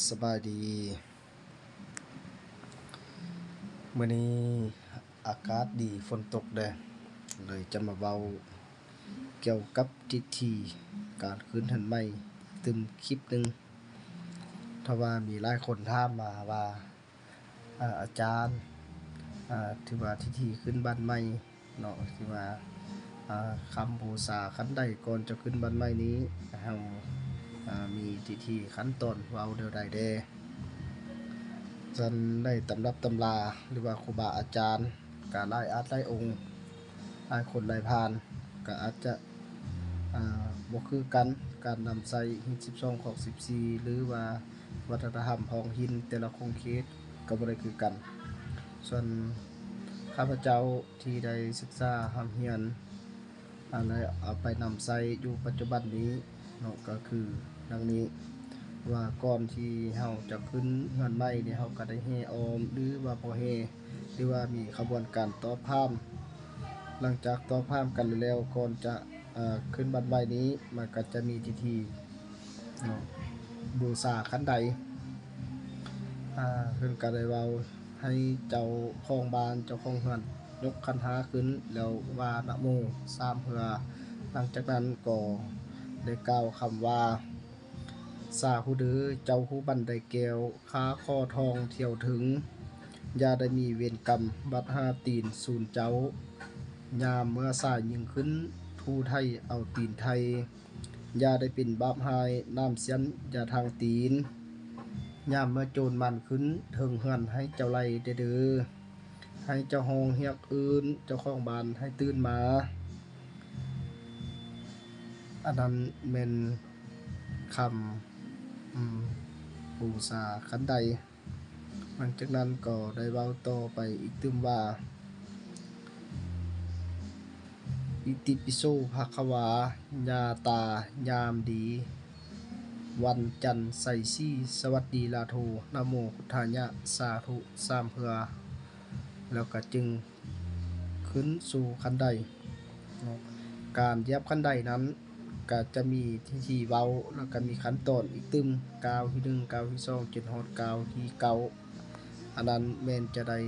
สบายดีมื้อนี้อากาศดีฝนตกแดดเลยจะมาเว้าเกี่ยวกับพิธีการขึ้นเรือนใหม่ตึมคลิปหนึ่งถ้าว่ามีหลายคนถามมาว่าอาจารย์ที่ว่าพิธีขึ้นบ้านใหม่เนาะที่ว่าคำบูชาขั้นใดก่อนจะขึ้นบ้านใหม่นี้เฮามีพิธีขั้นตอนเว้าแนวใดแด่ จันได้ตำรับตำราหรือว่าครูบาอาจารย์กาหลายอาจหลายองค์หลายคนหลายพานก็อาจจะบ่คือกันการนำใส่หิน12ของ14หรือว่าวัฒนธรรมของหินแต่ละคงเขตก็บ่ได้คือกันส่วนข้าพเจ้าที่ได้ศึกษาหำเรียนและเอาไปนำใช้อยู่ปัจจุบันนี้เนาะก็คือดังนี้ว่าก่อนที่เฮาจะขึ้นเรือนใหม่นี่เฮาก็ได้แห่ออมหรือว่าบ่แห่หรือว่ามีขบวนการต่อพามหลังจากต่อพามกันแล้วก่อนจะขึ้นบ้านใหม่นี้มันก็จะมีพิธีเนาะบูชาคันใดเพิ่นก็ได้เว้าให้เจ้าของบ้านเจ้าของเรือนยกขันหาขึ้นแล้วว่านะโม3เทื่อหลังจากนั้นก็ได้กล่าวคำว่าสาธุเด้อเจ้าผู้บันไดแก้วค้าข้อทองเที่ยวถึงอย่าได้มีเวรกรรมบัดหาตีนสูญเจ้ายามเมื่อสายยิ่งขึ้นทูไทยเอาตีนไทยอย่าได้เป็นบาปหายน้ำเสียนอย่าทางตีนยามเมื่อโจรมันขึ้นเทิงเฮือนให้เจ้าไล่เด้อให้เจ้าห้องเฮียกอื่นเจ้าของบ้านให้ตื่นมาอันนั้นแม่นคำบูชาคันใดหลังจากนั้นก็ได้เว้าต่อไปอีกตึมว่าอิติปิโสภะคะวายาตายามดีวันจันทร์ใส่ซี่สวัสดีลาโทนะโมพุทธายะสาธุ3เทื่อแล้วก็จึงขึ้นสู่คันใดเนาะการเหยียบคันใดนั้นก็จะมีที่เว้าแล้วก็มีขั้นตอนอีกตึมกล่าวที่1กล่าวที่2จนฮอดกล่าวที่9อันนั้นแม่นจะได้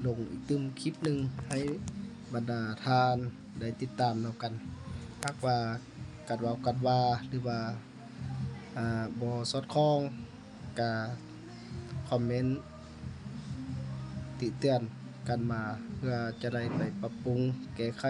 ลงอีกตึมคลิปหนึ่งให้บรรดาทานได้ติดตามนำกันหากว่ากัดเว้ากัดว่าหรือว่าบ่สอดคล้องก็คอมเมนต์ติเตือนกันมาเพื่อจะได้ไปปรับปรุงแก้ไข